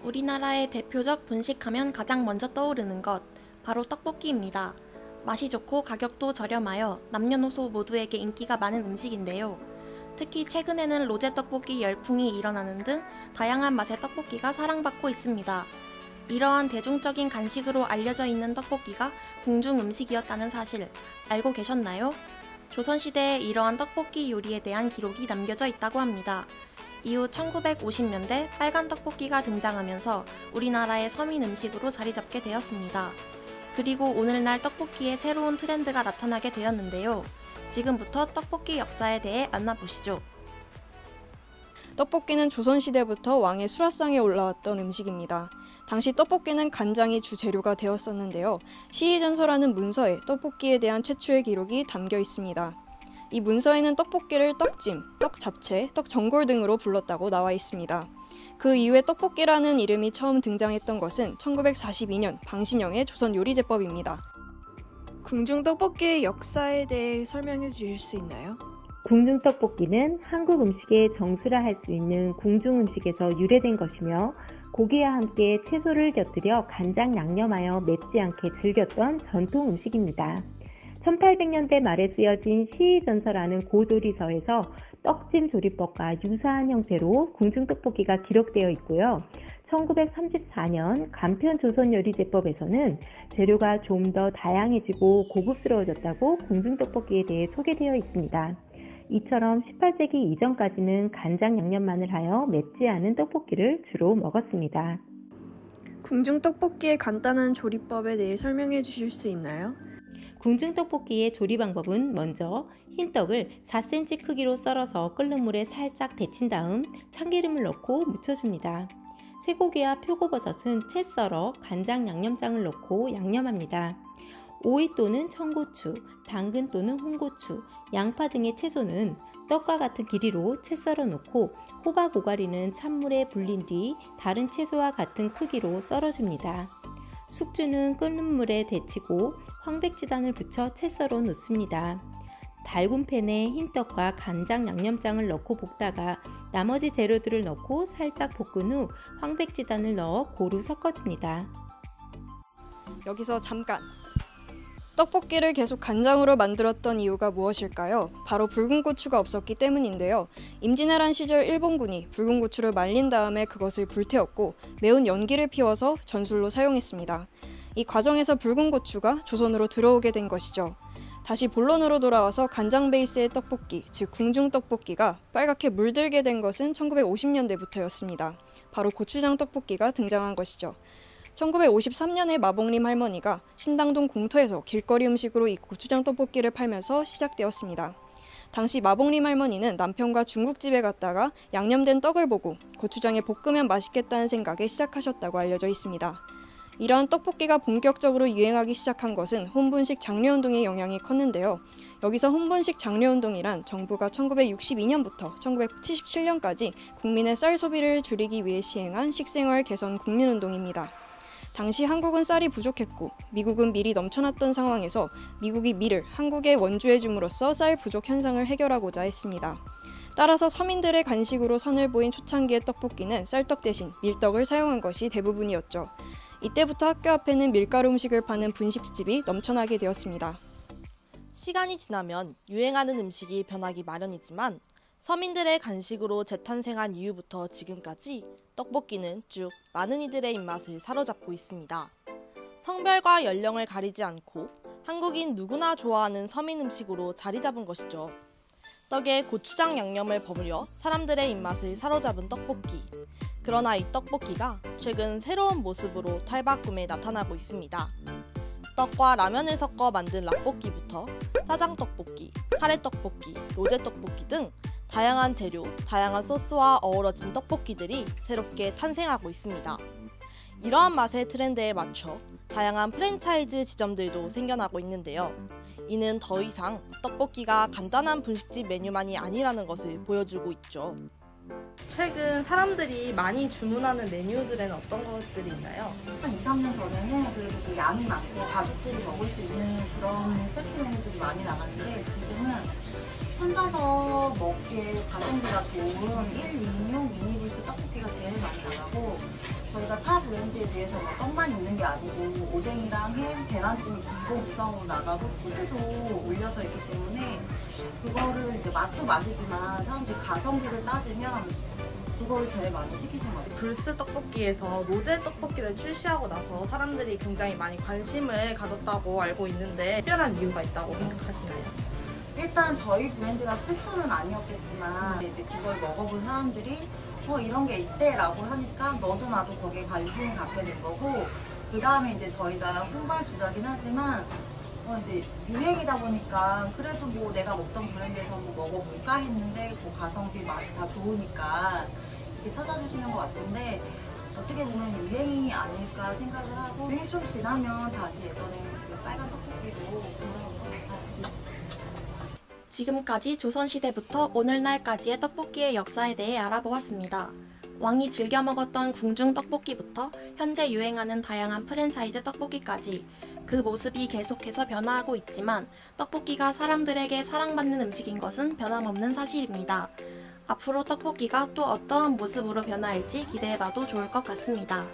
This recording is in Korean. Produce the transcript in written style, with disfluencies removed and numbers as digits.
우리나라의 대표적 분식하면 가장 먼저 떠오르는 것, 바로 떡볶이입니다. 맛이 좋고 가격도 저렴하여 남녀노소 모두에게 인기가 많은 음식인데요. 특히 최근에는 로제 떡볶이 열풍이 일어나는 등 다양한 맛의 떡볶이가 사랑받고 있습니다. 이러한 대중적인 간식으로 알려져 있는 떡볶이가 궁중 음식이었다는 사실 알고 계셨나요? 조선시대에 이러한 떡볶이 요리에 대한 기록이 남겨져 있다고 합니다. 이후 1950년대 빨간 떡볶이가 등장하면서 우리나라의 서민 음식으로 자리 잡게 되었습니다. 그리고 오늘날 떡볶이의 새로운 트렌드가 나타나게 되었는데요. 지금부터 떡볶이 역사에 대해 만나보시죠. 떡볶이는 조선시대부터 왕의 수라상에 올라왔던 음식입니다. 당시 떡볶이는 간장이 주 재료가 되었었는데요. 시의전서라는 문서에 떡볶이에 대한 최초의 기록이 담겨 있습니다. 이 문서에는 떡볶이를 떡찜, 떡잡채, 떡전골 등으로 불렀다고 나와 있습니다. 그 이후에 떡볶이라는 이름이 처음 등장했던 것은 1942년 방신영의 조선요리제법입니다. 궁중떡볶이의 역사에 대해 설명해 주실 수 있나요? 궁중떡볶이는 한국 음식의 정수라 할 수 있는 궁중음식에서 유래된 것이며 고기와 함께 채소를 곁들여 간장 양념하여 맵지 않게 즐겼던 전통 음식입니다. 1800년대 말에 쓰여진 시의전서라는 고조리서에서 떡찜 조리법과 유사한 형태로 궁중떡볶이가 기록되어 있고요. 1934년 간편조선요리제법에서는 재료가 좀 더 다양해지고 고급스러워졌다고 궁중떡볶이에 대해 소개되어 있습니다. 이처럼 18세기 이전까지는 간장 양념만을 하여 맵지 않은 떡볶이를 주로 먹었습니다. 궁중떡볶이의 간단한 조리법에 대해 설명해 주실 수 있나요? 궁중떡볶이의 조리 방법은 먼저 흰 떡을 4cm 크기로 썰어서 끓는 물에 살짝 데친 다음 참기름을 넣고 무쳐줍니다. 쇠고기와 표고버섯은 채 썰어 간장 양념장을 넣고 양념합니다. 오이 또는 청고추, 당근 또는 홍고추, 양파 등의 채소는 떡과 같은 길이로 채 썰어 놓고 호박 오가리는 찬물에 불린 뒤 다른 채소와 같은 크기로 썰어줍니다. 숙주는 끓는 물에 데치고 황백지단을 붙여 채 썰어 놓습니다. 달군 팬에 흰떡과 간장 양념장을 넣고 볶다가 나머지 재료들을 넣고 살짝 볶은 후 황백지단을 넣어 고루 섞어줍니다. 여기서 잠깐! 떡볶이를 계속 간장으로 만들었던 이유가 무엇일까요? 바로 붉은 고추가 없었기 때문인데요. 임진왜란 시절 일본군이 붉은 고추를 말린 다음에 그것을 불태웠고 매운 연기를 피워서 전술로 사용했습니다. 이 과정에서 붉은 고추가 조선으로 들어오게 된 것이죠. 다시 본론으로 돌아와서 간장 베이스의 떡볶이, 즉 궁중떡볶이가 빨갛게 물들게 된 것은 1950년대부터였습니다. 바로 고추장 떡볶이가 등장한 것이죠. 1953년에 마봉림 할머니가 신당동 공터에서 길거리 음식으로 이 고추장 떡볶이를 팔면서 시작되었습니다. 당시 마봉림 할머니는 남편과 중국집에 갔다가 양념된 떡을 보고 고추장에 볶으면 맛있겠다는 생각에 시작하셨다고 알려져 있습니다. 이러한 떡볶이가 본격적으로 유행하기 시작한 것은 혼분식 장려운동의 영향이 컸는데요. 여기서 혼분식 장려운동이란 정부가 1962년부터 1977년까지 국민의 쌀 소비를 줄이기 위해 시행한 식생활 개선 국민운동입니다. 당시 한국은 쌀이 부족했고 미국은 밀이 넘쳐났던 상황에서 미국이 밀을 한국에 원주해 줌으로써 쌀 부족 현상을 해결하고자 했습니다. 따라서 서민들의 간식으로 선을 보인 초창기의 떡볶이는 쌀떡 대신 밀떡을 사용한 것이 대부분이었죠. 이때부터 학교 앞에는 밀가루 음식을 파는 분식집이 넘쳐나게 되었습니다. 시간이 지나면 유행하는 음식이 변하기 마련이지만 서민들의 간식으로 재탄생한 이후부터 지금까지 떡볶이는 쭉 많은 이들의 입맛을 사로잡고 있습니다. 성별과 연령을 가리지 않고 한국인 누구나 좋아하는 서민 음식으로 자리 잡은 것이죠. 떡에 고추장 양념을 버무려 사람들의 입맛을 사로잡은 떡볶이. 그러나 이 떡볶이가 최근 새로운 모습으로 탈바꿈에 나타나고 있습니다. 떡과 라면을 섞어 만든 라볶이부터 짜장떡볶이, 카레떡볶이, 로제떡볶이 등 다양한 재료, 다양한 소스와 어우러진 떡볶이들이 새롭게 탄생하고 있습니다. 이러한 맛의 트렌드에 맞춰 다양한 프랜차이즈 지점들도 생겨나고 있는데요. 이는 더 이상 떡볶이가 간단한 분식집 메뉴만이 아니라는 것을 보여주고 있죠. 최근 사람들이 많이 주문하는 메뉴들에는 어떤 것들이 있나요? 한 2, 3년 전에는 그래도 그 양이 많고 가족들이 먹을 수 있는 그런 세트 메뉴들이 많이 나갔는데 지금은 혼자서 먹기에 가성비가 좋은 1인용 미니불스 떡볶이가 제일 많이 나가고 저희가 브랜드에 비해서 뭐 떡만 있는 게 아니고 오뎅이랑 햄, 계란찜이 기본 구성으로 나가고 치즈도 올려져 있기 때문에 그거를 이제 맛도 맛이지만 사람들이 가성비를 따지면 그걸 제일 많이 시키신 것 같아요. 불스 떡볶이에서 로제 떡볶이를 출시하고 나서 사람들이 굉장히 많이 관심을 가졌다고 알고 있는데 특별한 이유가 있다고 생각하시나요? 일단 저희 브랜드가 최초는 아니었겠지만 이제 그걸 먹어본 사람들이 이런 게 있대 라고 하니까 너도 나도 거기에 관심을 갖게 된 거고, 그 다음에 이제 저희가 후발주자긴 하지만 이제 유행이다 보니까 그래도 뭐 내가 먹던 브랜드에서 뭐 먹어볼까 했는데 뭐 가성비 맛이 다 좋으니까 이렇게 찾아주시는 것 같은데, 어떻게 보면 유행이 아닐까 생각을 하고 유행이 좀 지나면 다시 예전에 그 빨간 떡볶이로 돌아올 것 같아요. 지금까지 조선시대부터 오늘날까지의 떡볶이의 역사에 대해 알아보았습니다. 왕이 즐겨 먹었던 궁중 떡볶이부터 현재 유행하는 다양한 프랜차이즈 떡볶이까지 그 모습이 계속해서 변화하고 있지만 떡볶이가 사람들에게 사랑받는 음식인 것은 변함없는 사실입니다. 앞으로 떡볶이가 또 어떠한 모습으로 변화할지 기대해봐도 좋을 것 같습니다.